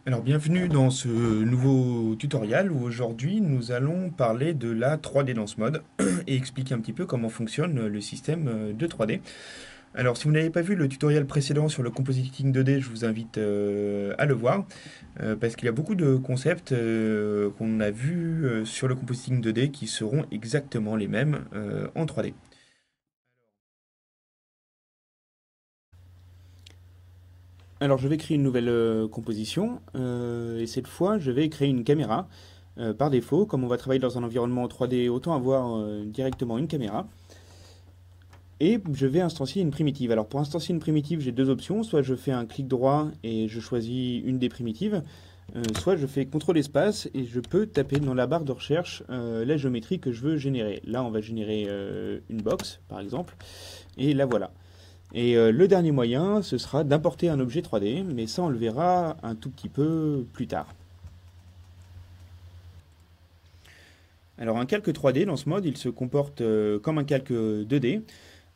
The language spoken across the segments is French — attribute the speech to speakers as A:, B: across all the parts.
A: Alors bienvenue dans ce nouveau tutoriel où aujourd'hui nous allons parler de la 3D dans ce mode et expliquer un petit peu comment fonctionne le système de 3D. Alors si vous n'avez pas vu le tutoriel précédent sur le compositing 2D, je vous invite à le voir parce qu'il y a beaucoup de concepts qu'on a vus sur le compositing 2D qui seront exactement les mêmes en 3D. Alors je vais créer une nouvelle composition et cette fois je vais créer une caméra. Par défaut, comme on va travailler dans un environnement 3D, autant avoir directement une caméra. Et je vais instancier une primitive. Alors pour instancier une primitive, j'ai deux options. Soit je fais un clic droit et je choisis une des primitives, soit je fais CTRL espace et je peux taper dans la barre de recherche la géométrie que je veux générer. Là, on va générer une box, par exemple, et la voilà. Et le dernier moyen, ce sera d'importer un objet 3D, mais ça on le verra un tout petit peu plus tard. Alors un calque 3D dans ce mode, il se comporte comme un calque 2D,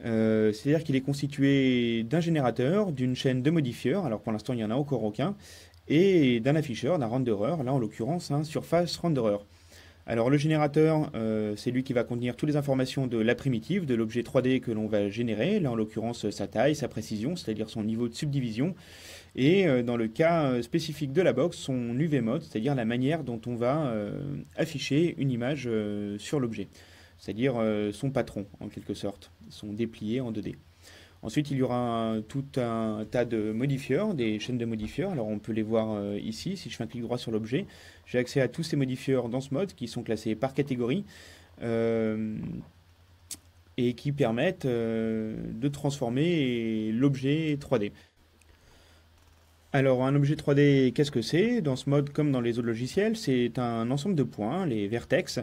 A: c'est-à-dire qu'il est constitué d'un générateur, d'une chaîne de modifieurs, alors pour l'instant il n'y en a encore aucun, et d'un afficheur, d'un renderer, là en l'occurrence un surface renderer. Alors le générateur, c'est lui qui va contenir toutes les informations de la primitive, de l'objet 3D que l'on va générer, là en l'occurrence sa taille, sa précision, c'est-à-dire son niveau de subdivision, et dans le cas spécifique de la box, son UV mode, c'est-à-dire la manière dont on va afficher une image sur l'objet, c'est-à-dire son patron en quelque sorte, son déplié en 2D. Ensuite, il y aura tout un tas de modifieurs, des chaînes de modifieurs. Alors, on peut les voir ici. Si je fais un clic droit sur l'objet, j'ai accès à tous ces modifieurs dans ce mode qui sont classés par catégorie euh, et qui permettent de transformer l'objet 3D. Alors, un objet 3D, qu'est-ce que c'est? Dans ce mode, comme dans les autres logiciels, c'est un ensemble de points, les vertex,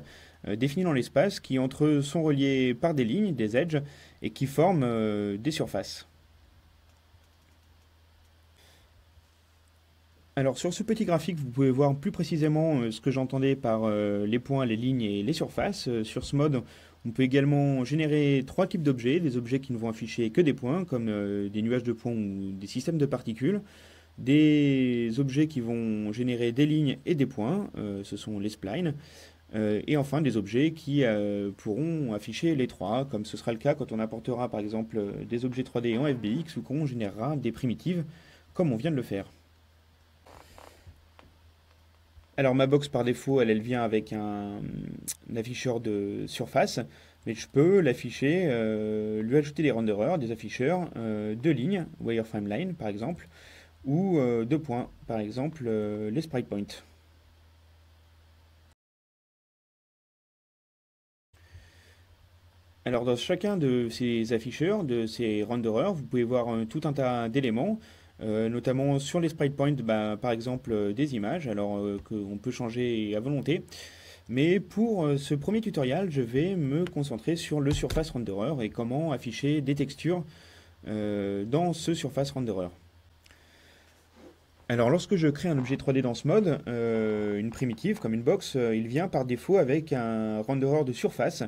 A: définis dans l'espace, qui entre eux sont reliés par des lignes, des edges, et qui forment des surfaces. Alors, sur ce petit graphique, vous pouvez voir plus précisément ce que j'entendais par les points, les lignes et les surfaces. Sur ce mode, on peut également générer trois types d'objets, des objets qui ne vont afficher que des points, comme des nuages de points ou des systèmes de particules, des objets qui vont générer des lignes et des points, ce sont les splines, et enfin des objets qui pourront afficher les trois, comme ce sera le cas quand on apportera par exemple des objets 3D en FBX ou qu'on générera des primitives, comme on vient de le faire. Alors ma box par défaut, elle vient avec un afficheur de surface, mais je peux l'afficher, lui ajouter des renderers, des afficheurs de lignes, wireframe line par exemple, ou de points, par exemple les sprite points. Alors dans chacun de ces afficheurs, de ces renderers, vous pouvez voir tout un tas d'éléments, notamment sur les sprite points, bah, par exemple des images, alors qu'on peut changer à volonté. Mais pour ce premier tutoriel, je vais me concentrer sur le surface renderer et comment afficher des textures dans ce surface renderer. Alors lorsque je crée un objet 3D dans ce mode, une primitive comme une box, il vient par défaut avec un renderer de surface.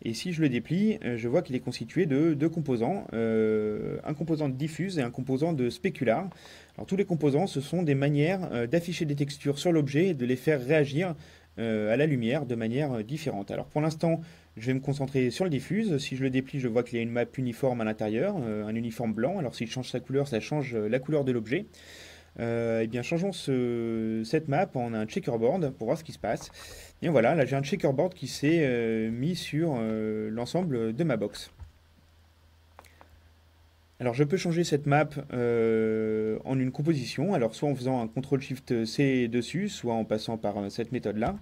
A: Et si je le déplie, je vois qu'il est constitué de deux composants, un composant de diffuse et un composant de spécular. Alors tous les composants, ce sont des manières d'afficher des textures sur l'objet et de les faire réagir à la lumière de manière différente. Alors pour l'instant, je vais me concentrer sur le diffuse. Si je le déplie, je vois qu'il y a une map uniforme à l'intérieur, un uniforme blanc. Alors s'il change sa couleur, ça change la couleur de l'objet. Eh bien, changeons cette map en un checkerboard pour voir ce qui se passe. Et voilà, là j'ai un checkerboard qui s'est mis sur l'ensemble de ma box. Alors je peux changer cette map en une composition, alors soit en faisant un CTRL-SHIFT-C dessus, soit en passant par cette méthode-là.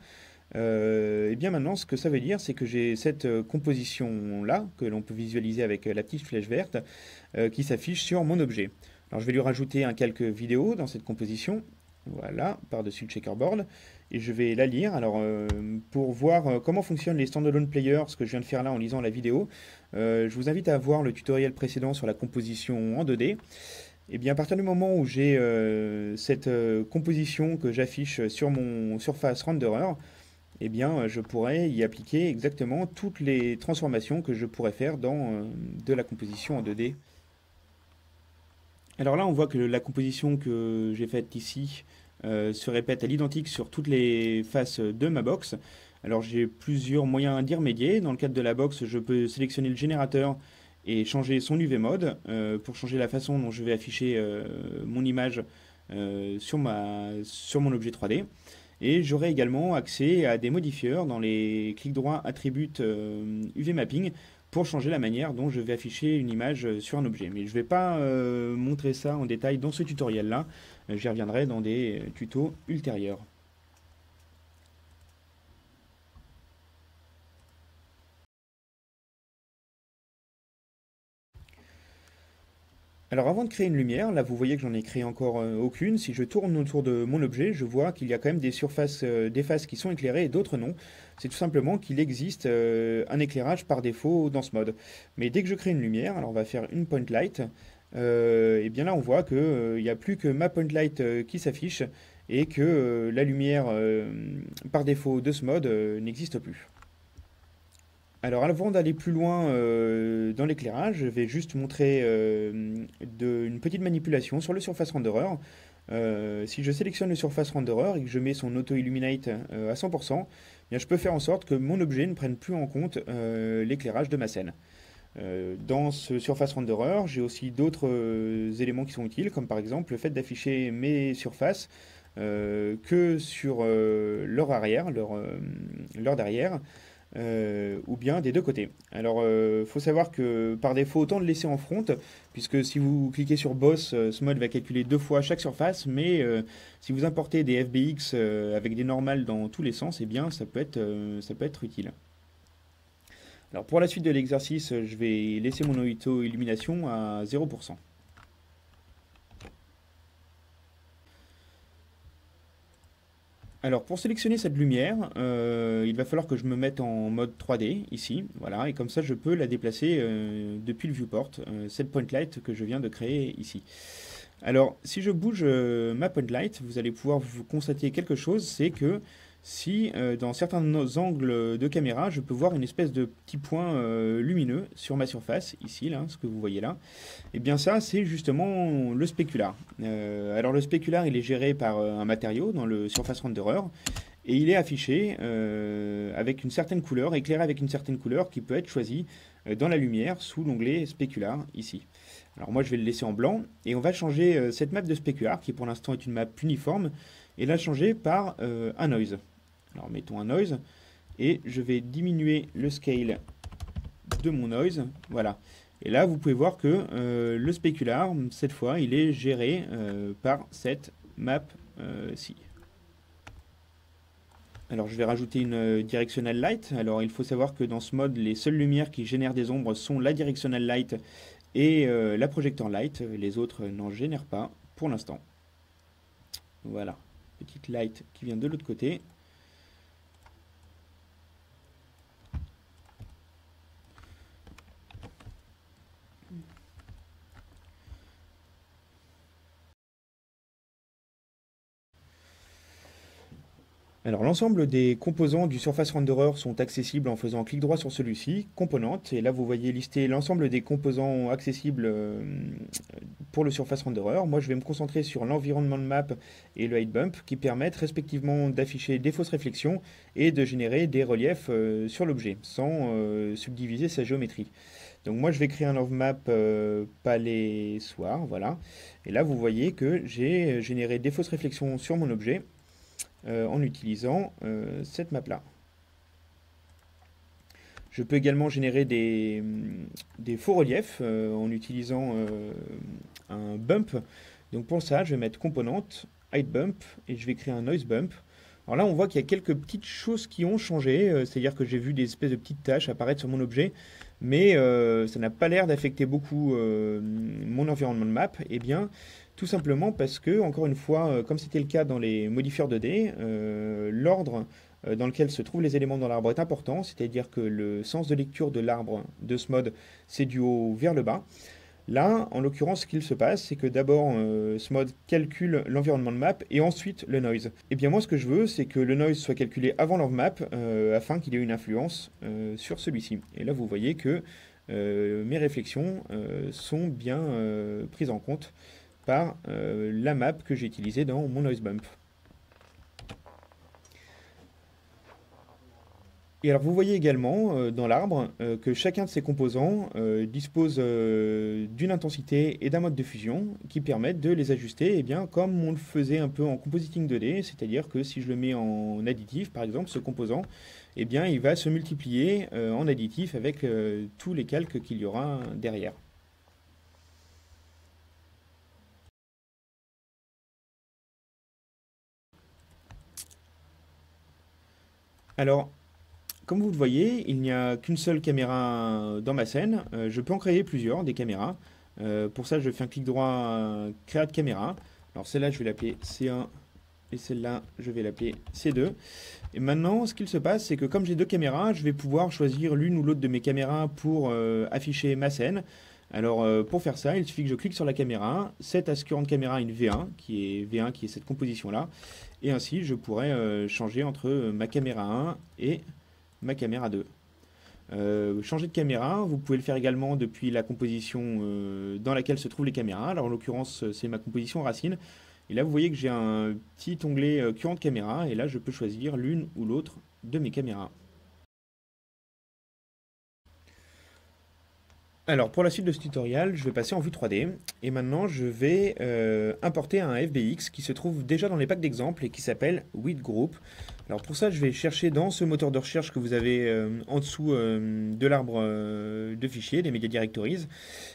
A: Et bien maintenant, ce que ça veut dire, c'est que j'ai cette composition-là, que l'on peut visualiser avec la petite flèche verte, qui s'affiche sur mon objet. Alors je vais lui rajouter un calque vidéo dans cette composition, voilà, par-dessus le checkerboard, et je vais la lire. Alors pour voir comment fonctionnent les standalone players, ce que je viens de faire là en lisant la vidéo, je vous invite à voir le tutoriel précédent sur la composition en 2D. Et bien à partir du moment où j'ai cette composition que j'affiche sur mon surface renderer, eh bien, je pourrais y appliquer exactement toutes les transformations que je pourrais faire dans de la composition en 2D. Alors là, on voit que la composition que j'ai faite ici se répète à l'identique sur toutes les faces de ma box. Alors j'ai plusieurs moyens d'y remédier. Dans le cadre de la box, je peux sélectionner le générateur et changer son UV mode pour changer la façon dont je vais afficher mon image sur mon objet 3D. Et j'aurai également accès à des modifieurs dans les clics droits attributs UV Mapping pour changer la manière dont je vais afficher une image sur un objet. Mais je ne vais pas montrer ça en détail dans ce tutoriel-là. J'y reviendrai dans des tutos ultérieurs. Alors avant de créer une lumière, là vous voyez que j'en ai créé encore aucune. Si je tourne autour de mon objet, je vois qu'il y a quand même des surfaces, des faces qui sont éclairées et d'autres non. C'est tout simplement qu'il existe un éclairage par défaut dans ce mode. Mais dès que je crée une lumière, alors on va faire une point light, et bien là on voit qu'il n'y a plus que ma point light qui s'affiche et que la lumière par défaut de ce mode n'existe plus. Alors avant d'aller plus loin dans l'éclairage, je vais juste montrer une petite manipulation sur le Surface Renderer. Si je sélectionne le Surface Renderer et que je mets son Auto Illuminate à 100%, eh bien, je peux faire en sorte que mon objet ne prenne plus en compte l'éclairage de ma scène. Dans ce Surface Renderer, j'ai aussi d'autres éléments qui sont utiles, comme par exemple le fait d'afficher mes surfaces que sur leur arrière, leur derrière. Ou bien des deux côtés. Alors, faut savoir que par défaut, autant le laisser en front, puisque si vous cliquez sur Boss, ce mode va calculer 2 fois chaque surface, mais si vous importez des FBX avec des normales dans tous les sens, eh bien ça peut être utile. Alors pour la suite de l'exercice, je vais laisser mon auto illumination à 0%. Alors pour sélectionner cette lumière, il va falloir que je me mette en mode 3D ici, voilà, et comme ça je peux la déplacer depuis le viewport, cette point light que je viens de créer ici. Alors si je bouge ma point light, vous allez pouvoir vous constater quelque chose, c'est que si dans certains angles de caméra, je peux voir une espèce de petit point lumineux sur ma surface, ici, là, ce que vous voyez là, et bien ça, c'est justement le spécular. Alors le spécular, il est géré par un matériau dans le Surface Renderer, et il est affiché avec une certaine couleur, éclairé avec une certaine couleur qui peut être choisie dans la lumière sous l'onglet spécular, ici. Alors moi, je vais le laisser en blanc, et on va changer cette map de spécular, qui pour l'instant est une map uniforme, et la changer par un noise. Alors mettons un noise et je vais diminuer le scale de mon noise. Voilà. Et là, vous pouvez voir que le spécular, cette fois, il est géré par cette map-ci. Alors je vais rajouter une directional light. Alors il faut savoir que dans ce mode, les seules lumières qui génèrent des ombres sont la directional light et la projector light. Les autres n'en génèrent pas pour l'instant. Voilà. Petite light qui vient de l'autre côté. Alors l'ensemble des composants du Surface Renderer sont accessibles en faisant clic droit sur celui-ci, componentes, et là vous voyez lister l'ensemble des composants accessibles pour le Surface Renderer. Moi je vais me concentrer sur l'environnement map et le height bump qui permettent respectivement d'afficher des fausses réflexions et de générer des reliefs sur l'objet sans subdiviser sa géométrie. Donc moi je vais créer un env-map palais soir, voilà. Et là vous voyez que j'ai généré des fausses réflexions sur mon objet en utilisant cette map là. Je peux également générer des faux reliefs en utilisant un bump. Donc pour ça, je vais mettre componente, height bump et je vais créer un noise bump. Alors là, on voit qu'il y a quelques petites choses qui ont changé, c'est-à-dire que j'ai vu des espèces de petites taches apparaître sur mon objet, mais ça n'a pas l'air d'affecter beaucoup mon environnement de map. Eh bien, tout simplement parce que, encore une fois, comme c'était le cas dans les modifieurs 2D, l'ordre dans lequel se trouvent les éléments dans l'arbre est important, c'est-à-dire que le sens de lecture de l'arbre de ce mode, c'est du haut vers le bas. Là, en l'occurrence, ce qu'il se passe, c'est que d'abord, ce mode calcule l'environnement de map et ensuite le noise. Et bien moi, ce que je veux, c'est que le noise soit calculé avant l'env-map afin qu'il ait une influence sur celui-ci. Et là, vous voyez que mes réflexions sont bien prises en compte par la map que j'ai utilisée dans mon noise bump. Et alors vous voyez également dans l'arbre que chacun de ces composants dispose d'une intensité et d'un mode de fusion qui permettent de les ajuster eh bien, comme on le faisait un peu en compositing 2D, c'est-à-dire que si je le mets en additif par exemple, ce composant, eh bien, il va se multiplier en additif avec tous les calques qu'il y aura derrière. Alors, comme vous le voyez, il n'y a qu'une seule caméra dans ma scène. Je peux en créer plusieurs, des caméras. Pour ça, je fais un clic droit, Créate caméra. Alors celle-là, je vais l'appeler C1 et celle-là, je vais l'appeler C2. Et maintenant, ce qu'il se passe, c'est que comme j'ai deux caméras, je vais pouvoir choisir l'une ou l'autre de mes caméras pour afficher ma scène. Alors pour faire ça, il suffit que je clique sur la caméra, cette current caméra une V1 qui est cette composition-là. Et ainsi, je pourrais changer entre ma caméra 1 et ma caméra 2. Changer de caméra, vous pouvez le faire également depuis la composition dans laquelle se trouvent les caméras. Alors en l'occurrence, c'est ma composition racine. Et là, vous voyez que j'ai un petit onglet current caméra. Et là, je peux choisir l'une ou l'autre de mes caméras. Alors pour la suite de ce tutoriel, je vais passer en vue 3D et maintenant je vais importer un FBX qui se trouve déjà dans les packs d'exemples et qui s'appelle WidGroup. Alors pour ça, je vais chercher dans ce moteur de recherche que vous avez en dessous de l'arbre de fichiers, des Media Directories,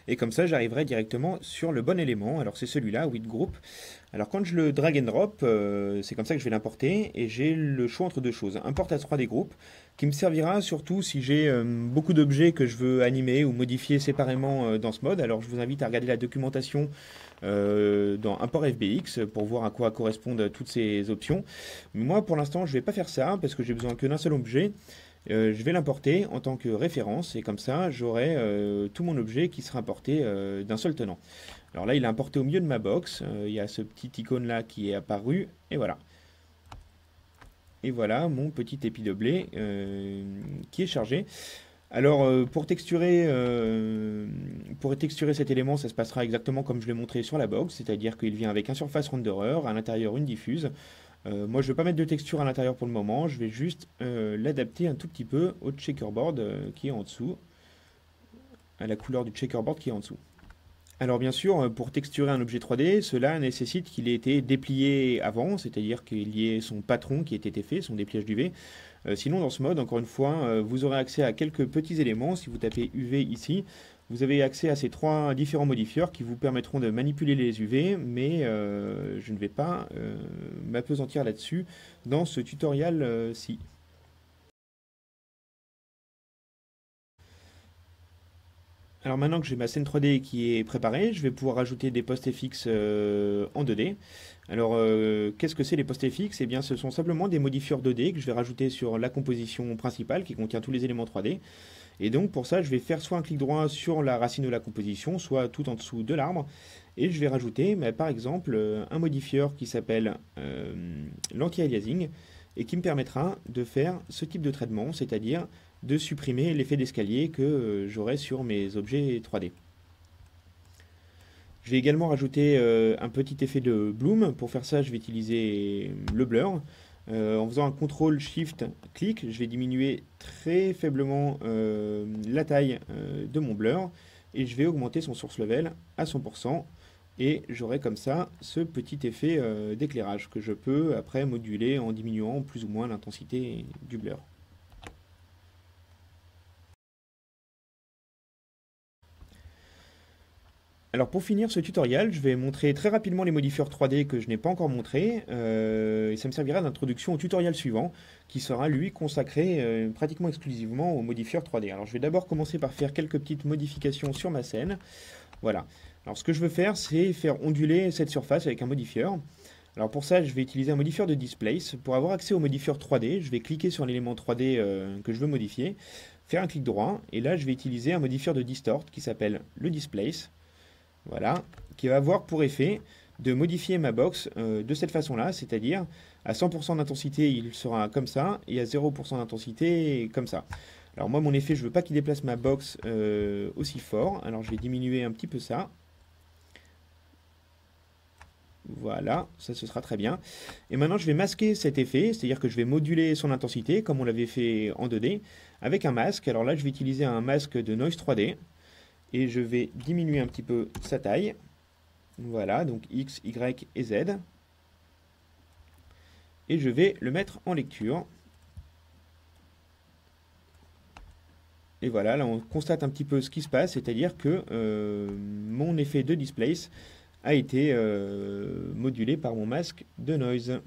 A: et comme ça j'arriverai directement sur le bon élément. Alors c'est celui-là, WidGroup. Alors quand je le drag and drop, c'est comme ça que je vais l'importer et j'ai le choix entre deux choses. Import as 3D Group qui me servira surtout si j'ai beaucoup d'objets que je veux animer ou modifier séparément dans ce mode. Alors je vous invite à regarder la documentation dans Import FBX pour voir à quoi correspondent toutes ces options. Mais moi pour l'instant je ne vais pas faire ça parce que j'ai besoin que d'un seul objet. Je vais l'importer en tant que référence et comme ça j'aurai tout mon objet qui sera importé d'un seul tenant. Alors là il est importé au milieu de ma box, il y a ce petit icône là qui est apparu et voilà. Et voilà mon petit épi de blé qui est chargé. Alors pour texturer cet élément, ça se passera exactement comme je l'ai montré sur la box, c'est-à-dire qu'il vient avec un surface renderer, à l'intérieur une diffuse. Moi je ne vais pas mettre de texture à l'intérieur pour le moment, je vais juste l'adapter un tout petit peu au checkerboard qui est en dessous, à la couleur du checkerboard qui est en dessous. Alors bien sûr, pour texturer un objet 3D, cela nécessite qu'il ait été déplié avant, c'est-à-dire qu'il y ait son patron qui ait été fait, son dépliage d'UV. Sinon, dans ce mode, encore une fois, vous aurez accès à quelques petits éléments. Si vous tapez UV ici, vous avez accès à ces trois différents modifieurs qui vous permettront de manipuler les UV, mais je ne vais pas m'appesantir là-dessus dans ce tutoriel-ci. Alors maintenant que j'ai ma scène 3D qui est préparée, je vais pouvoir ajouter des post FX en 2D. Alors qu'est-ce que c'est les post FX? Eh bien ce sont simplement des modifieurs 2D que je vais rajouter sur la composition principale qui contient tous les éléments 3D. Et donc pour ça je vais faire soit un clic droit sur la racine de la composition, soit tout en dessous de l'arbre. Et je vais rajouter par exemple un modifieur qui s'appelle l'anti-aliasing et qui me permettra de faire ce type de traitement, c'est-à-dire de supprimer l'effet d'escalier que j'aurai sur mes objets 3D. Je vais également rajouter un petit effet de bloom. Pour faire ça, je vais utiliser le blur. En faisant un CTRL-SHIFT-clic, je vais diminuer très faiblement la taille de mon blur et je vais augmenter son source level à 100%. Et j'aurai comme ça ce petit effet d'éclairage que je peux après moduler en diminuant plus ou moins l'intensité du blur. Alors pour finir ce tutoriel, je vais montrer très rapidement les modifieurs 3D que je n'ai pas encore montrés et ça me servira d'introduction au tutoriel suivant qui sera lui consacré pratiquement exclusivement aux modifieurs 3D. Alors je vais d'abord commencer par faire quelques petites modifications sur ma scène. Voilà. Alors ce que je veux faire, c'est faire onduler cette surface avec un modifieur. Alors pour ça, je vais utiliser un modifieur de Displace. Pour avoir accès au modifieur 3D, je vais cliquer sur l'élément 3D que je veux modifier, faire un clic droit et là je vais utiliser un modifieur de Distort qui s'appelle le Displace. Voilà, qui va avoir pour effet de modifier ma box de cette façon-là, c'est-à-dire à 100% d'intensité, il sera comme ça, et à 0% d'intensité, comme ça. Alors moi, mon effet, je ne veux pas qu'il déplace ma box aussi fort, alors je vais diminuer un petit peu ça. Voilà, ça ce sera très bien. Et maintenant je vais masquer cet effet, c'est-à-dire que je vais moduler son intensité comme on l'avait fait en 2D avec un masque. Alors là je vais utiliser un masque de Noise 3D et je vais diminuer un petit peu sa taille. Voilà, donc X, Y et Z. Et je vais le mettre en lecture. Et voilà, là on constate un petit peu ce qui se passe, c'est-à-dire que mon effet de displace a été modulé par mon masque de noise.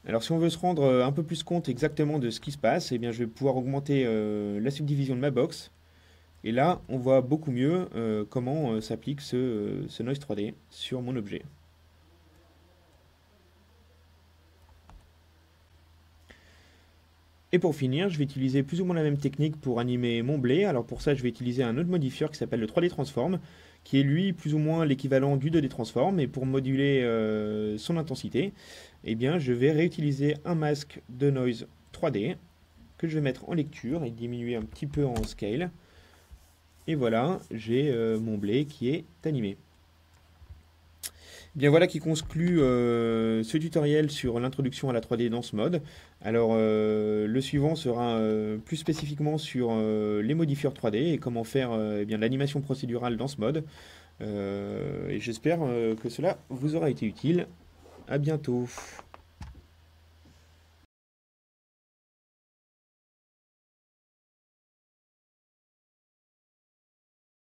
A: Alors si on veut se rendre un peu plus compte exactement de ce qui se passe, eh bien, je vais pouvoir augmenter la subdivision de ma box. Et là, on voit beaucoup mieux comment s'applique ce noise 3D sur mon objet. Et pour finir, je vais utiliser plus ou moins la même technique pour animer mon blé. Alors pour ça, je vais utiliser un autre modifieur qui s'appelle le 3D Transform, qui est lui plus ou moins l'équivalent du 2D Transform. Et pour moduler son intensité, eh bien, je vais réutiliser un masque de noise 3D que je vais mettre en lecture et diminuer un petit peu en scale. Et voilà, j'ai mon blé qui est animé. Bien voilà qui conclut ce tutoriel sur l'introduction à la 3D dans ce mode. Alors le suivant sera plus spécifiquement sur les modifieurs 3D et comment faire eh bien, l'animation procédurale dans ce mode. Et j'espère que cela vous aura été utile. À bientôt.